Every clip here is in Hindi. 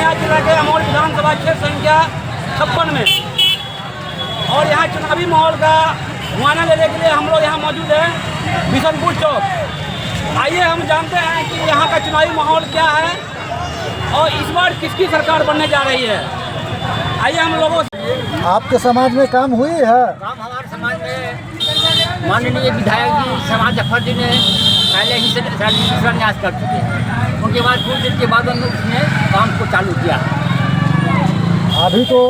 पूर्णिया जिला के अमोल विधानसभा क्षेत्र संख्या 56 में। और यहाँ चुनावी माहौल का मुआयना लेने के लिए हम लोग यहाँ मौजूद हैं बिशनपुर चौक। आइए हम जानते हैं कि यहाँ का चुनावी माहौल क्या है और इस बार किसकी सरकार बनने जा रही है। आइए हम लोगों से। आपके समाज में काम हुई है? काम हमारे समाज में माननीय विधायक जी समाज जफर जी ने पहले ही से शिलान्यास कर चुके हैं। उनके बाद कुछ दिन के बाद उसने काम को चालू किया। अभी तो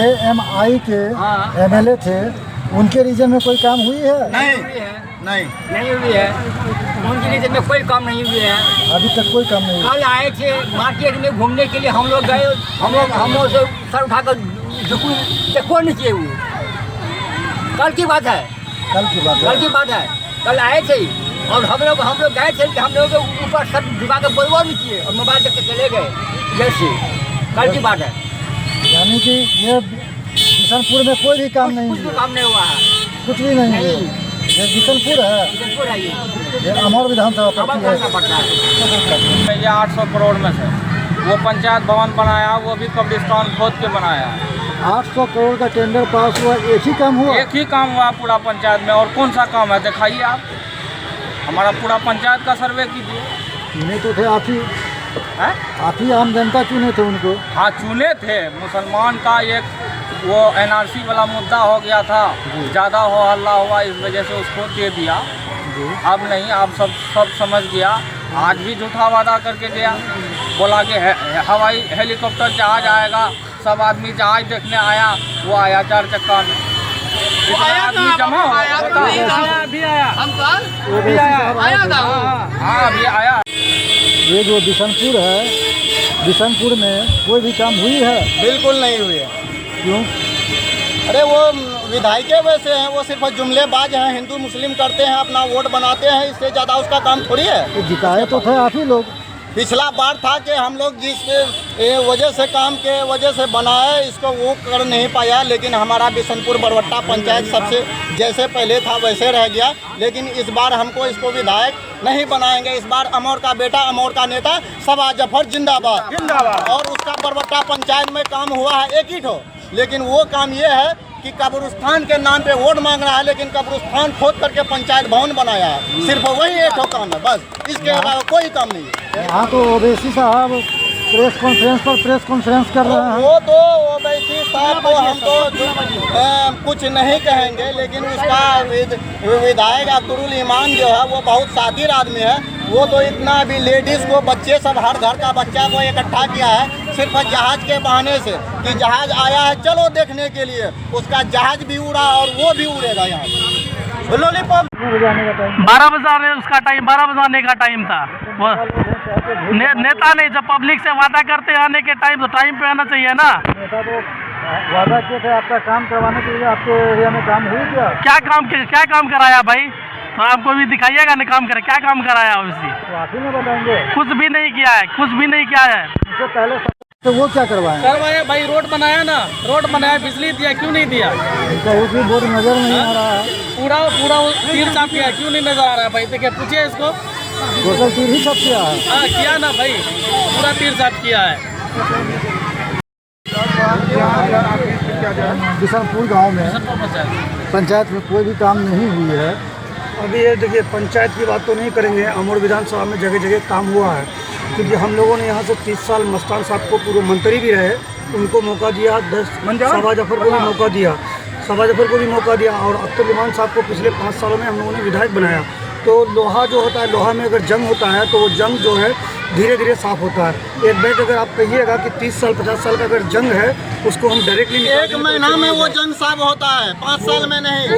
AMI के MLA थे, उनके रीजन में कोई काम हुई है? नहीं हुई है। उनके रीजन में कोई काम नहीं हुई है। अभी तक कोई काम नहीं हुआ। कल आए थे मार्केट में घूमने के लिए, हम लोग गए, हम लोग से सर उठाकर झुको नहीं चाहिए। वो कल की बात है। कल आए थे और हम लोग गए थे कि हम लोग के ऊपर सर झुका के बोलवा नहीं किए और मोबाइल देख के चले गए। जैसे कल की बात है। यानी कि ये बिशनपुर में कोई भी काम नहीं कुछ भी काम नहीं हुआ है। कुछ भी नहीं है। ये बिशनपुर है, ये अमोल विधानसभा पड़ता है। ये 800 करोड़ में से वो पंचायत भवन बनाया, वो भी कब्रिस्तान खोद के बनाया। 800 करोड़ का टेंडर पास हुआ, एक ही काम हुआ? एक ही काम हुआ पूरा पंचायत में। और कौन सा काम है दिखाइए आप। हमारा पूरा पंचायत का सर्वे कीजिए। चुने तो थे आप ही आम जनता चुने थे उनको। हाँ चुने थे। मुसलमान का एक वो NRC वाला मुद्दा हो गया था, ज़्यादा हो हल्ला हुआ, इस वजह से उसको दे दिया। अब नहीं, अब सब समझ गया। आज भी झूठा वादा करके गया, बोला कि हवाई हेलीकॉप्टर जहाज आएगा। सब आदमी जहाज देखने आया, वो आया 4 चक्का में। इतना आदमी जमा हो अभी आया। ये जो बिशनपुर है, बिशनपुर में कोई भी काम हुई है? बिल्कुल नहीं हुई है। क्यों? अरे वो विधायक वैसे हैं, वो सिर्फ जुमलेबाज हैं, हिंदू मुस्लिम करते हैं, अपना वोट बनाते हैं, इससे ज़्यादा उसका काम थोड़ी है। तो जिताए तो थे आप ही लोग। पिछला बार था कि हम लोग जिस वजह से काम के वजह से बनाए, इसको वो कर नहीं पाया। लेकिन हमारा बिशनपुर बरवट्टा पंचायत सबसे जैसे पहले था वैसे रह गया। लेकिन इस बार हमको इसको विधायक नहीं बनाएंगे। इस बार अमोर का बेटा, अमोर का नेता समाज जफर जिंदाबाद। और उसका बरवट्टा पंचायत में काम हुआ है एक ही ठो। लेकिन वो काम ये है कि कब्रिस्तान के नाम पे वोट मांग रहा है, लेकिन कब्रिस्तान खोद करके पंचायत भवन बनाया है। सिर्फ वही एक ठो काम है, बस। इसके अलावा कोई काम नहीं है। यहाँ तो ओवैसी साहब प्रेस कॉन्फ्रेंस कर रहे हैं। वो तो ओवैसी साहब को हम तो कुछ नहीं कहेंगे, लेकिन उसका विधायक अब्दुल ईमान जो है वो बहुत शातिर आदमी है। वो तो इतना भी लेडीज़ को, बच्चे सब, हर घर का बच्चा को इकट्ठा किया है सिर्फ जहाज के बहाने से कि जहाज आया है चलो देखने के लिए। उसका जहाज भी उड़ा और वो भी उड़ेगा यहाँ। लॉलीपॉप 12 बजे उसका टाइम, 12 बजाने का टाइम था। वो नेता नहीं, जब पब्लिक से वादा करते आने के टाइम, तो टाइम पे आना चाहिए ना। नेता तो वादा किए थे आपका काम करवाने के लिए। आपके एरिया में काम हुई क्या? क्या काम कराया भाई? तो आपको भी दिखाइएगा ना काम करे, क्या काम कराया उसी। तो आप ही में बताएंगे। कुछ भी नहीं किया है। उससे पहले तो वो क्या करवाया भाई? रोड बनाया ना, रोड बनाया, बिजली दिया, क्यों नहीं दिया? उनका बोर्ड नजर नहीं आ रहा है। पूरा तीर छाप किया, क्यों नहीं नजर आ रहा है भाई? देखिए, पूछिए इसको। टोटल तीर ही सब किया है। हाँ किया ना भाई, पूरा तीर छाप किया है। बिशनपुर गांव में पंचायत में कोई भी काम नहीं हुई है। अभी ये देखिए, पंचायत की बात तो नहीं करेंगे। अमोर विधानसभा में जगह जगह काम हुआ है, क्योंकि हम लोगों ने यहाँ से 30 साल मस्तान साहब को पूर्व मंत्री भी रहे, उनको मौका दिया। 10 सभा जफर को भी मौका दिया और अब्दुल ईमान साहब को पिछले 5 सालों में हम लोगों ने विधायक बनाया। तो लोहा जो होता है, लोहा में अगर जंग होता है तो वो जंग जो है धीरे धीरे साफ होता है। एक बैग अगर आप कहिएगा कि 30 साल 50 साल का अगर जंग है, उसको हम डायरेक्टली एक महीना में वो जंग साफ होता है, 5 साल में नहीं। वो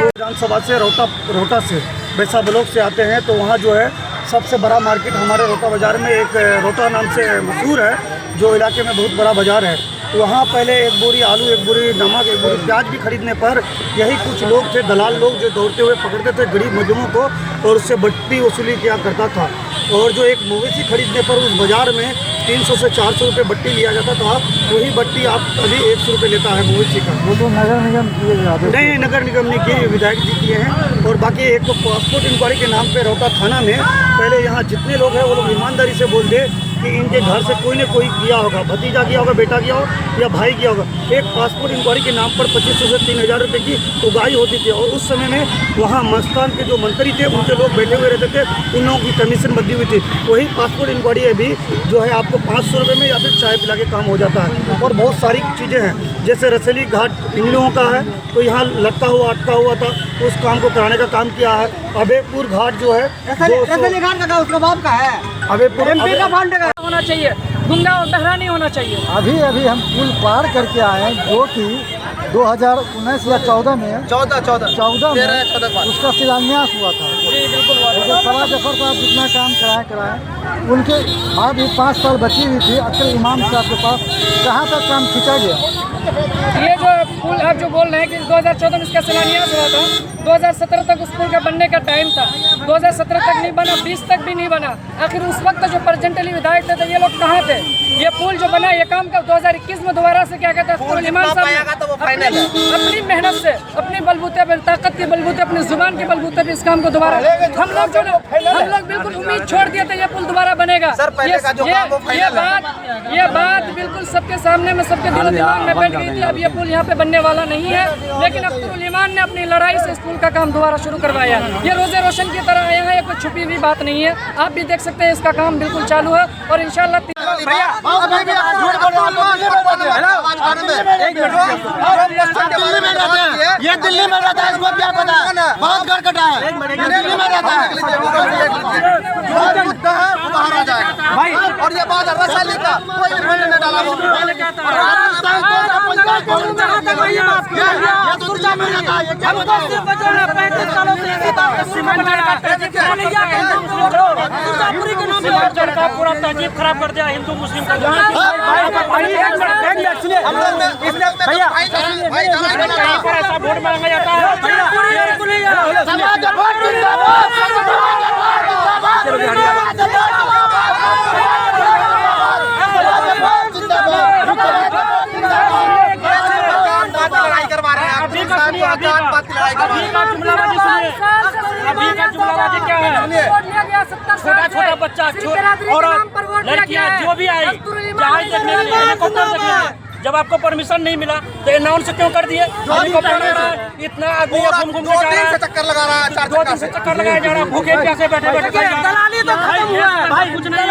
विधानसभा से रोहता से बैसा ब्लॉक से आते हैं, तो वहाँ जो है सबसे बड़ा मार्केट हमारे रोहता बाज़ार में एक रोहता नाम से मशहूर है, जो इलाके में बहुत बड़ा बाज़ार है। वहाँ पहले एक बोरी आलू, एक बोरी नमक, एक बोरी प्याज भी खरीदने पर यही कुछ लोग थे, दलाल लोग, जो दौड़ते हुए पकड़ते थे गरीब मजलूमों को और उससे बट्टी वसूली किया करता था। और जो एक मवेशी खरीदने पर उस बाज़ार में 300 से 400 रुपये बट्टी लिया जाता था, वही बट्टी आप अभी 100 रुपये लेता है मवेशी का। वो तो नगर निगम किए जाते? नहीं, नगर निगम ने किए, विधायक जी किए हैं। और बाकी एक तो पासपोर्ट इंक्वायरी के नाम पे रोहता थाना में पहले यहाँ जितने लोग हैं वो लोग ईमानदारी से बोल दे कि इनके घर से कोई न कोई गया होगा, भतीजा गया होगा, बेटा गया होगा या भाई गया होगा। एक पासपोर्ट इंक्वायरी के नाम पर 2500 से 3000 रुपये की उगाही होती थी और उस समय में वहाँ मस्तान के जो मंत्री थे उनके लोग बैठे हुए रहते थे, उन लोगों की कमीशन बंधी हुई थी। वही पासपोर्ट इंक्वायरी अभी जो है आपको 500 रुपये में या फिर चाय पिला के काम हो जाता है। और बहुत सारी चीज़ें हैं, जैसे रसेली घाट इन लोगों का है, तो यहाँ लटका हुआ अटका हुआ था, तो उस काम को कराने का काम किया है। अबेपुर घाट जो है उसका बाप का है, अबेपुर होना चाहिए, गुंडा और बहरा नहीं होना चाहिए। अभी अभी हम पुल पार करके आए हैं, जो कि 2019 या 14 में 14 में उसका शिलान्यास हुआ था। लेकिन सवा जफर साहब जितना काम कराए उनके बाद भी 5 साल बची हुई थी। अक्सर इमाम साहब के पास कहाँ तक काम खींचा गया। ये जो पुल आप जो बोल रहे हैं कि 2014 में इसका शिलान्यास हुआ था, 2017 तक उस पुल का बनने का टाइम था, 2017 तक नहीं बना, 20 तक भी नहीं बना। आखिर उस वक्त जो प्रेजेंटली विधायक थे तो ये लोग कहाँ थे? ये पुल जो बना, ये काम का 2021 में दोबारा से क्या कहते हैं, इमाम साहब अपनी मेहनत से, अपने बलबूते, अपनी ताकत के बलबूते, अपनी जुबान के बलबूते पे इस काम को दोबारा हम लोग बिल्कुल उम्मीद छोड़ दिए थे ये पुल दोबारा बनेगा। ये बात बिल्कुल सबके सामने में, सबके दिलो दिमाग में बैठ गई थी। अब ये पुल यहाँ पे बनने वाला नहीं है, लेकिन अख्तरुल ईमान ने अपनी लड़ाई से इस पुल का काम दोबारा शुरू करवाया। ये रोजे रोशन की तरह आया है, ये कोई छुपी हुई बात नहीं है। आप भी देख सकते हैं इसका काम बिल्कुल चालू है और इंशाल्लाह ये दिल्ली में रहता है, इसको क्या पता है? बहुत घर कटा है, दिल्ली में रहता है, जो मुद्दा है वो बाहर आ जाएगा भाई। और ये बात रसाली का कोई भी फंड नहीं डाला, पूरा तहजीब खराब कर दिया हिंदू मुस्लिम का। ऐसा वोट मांगा जाता है। अभी का जुमलाबाजी क्या है? छोटा छोटा बच्चा, औरत, लड़कियां जो भी आई जहाज देखने के लिए, हेलीकॉप्टर देखने के लिए, जब आपको परमिशन नहीं मिला तो अनाउंस क्यों कर दिए? इतना आदमी घूम घूम के जा रहा है, चक्कर लगा रहा है, 2 दिन से चक्कर लगाया जा रहा है, भूखे प्यासे बैठे बैठे दलाली तो खत्म हुआ है भाई, कुछ नहीं।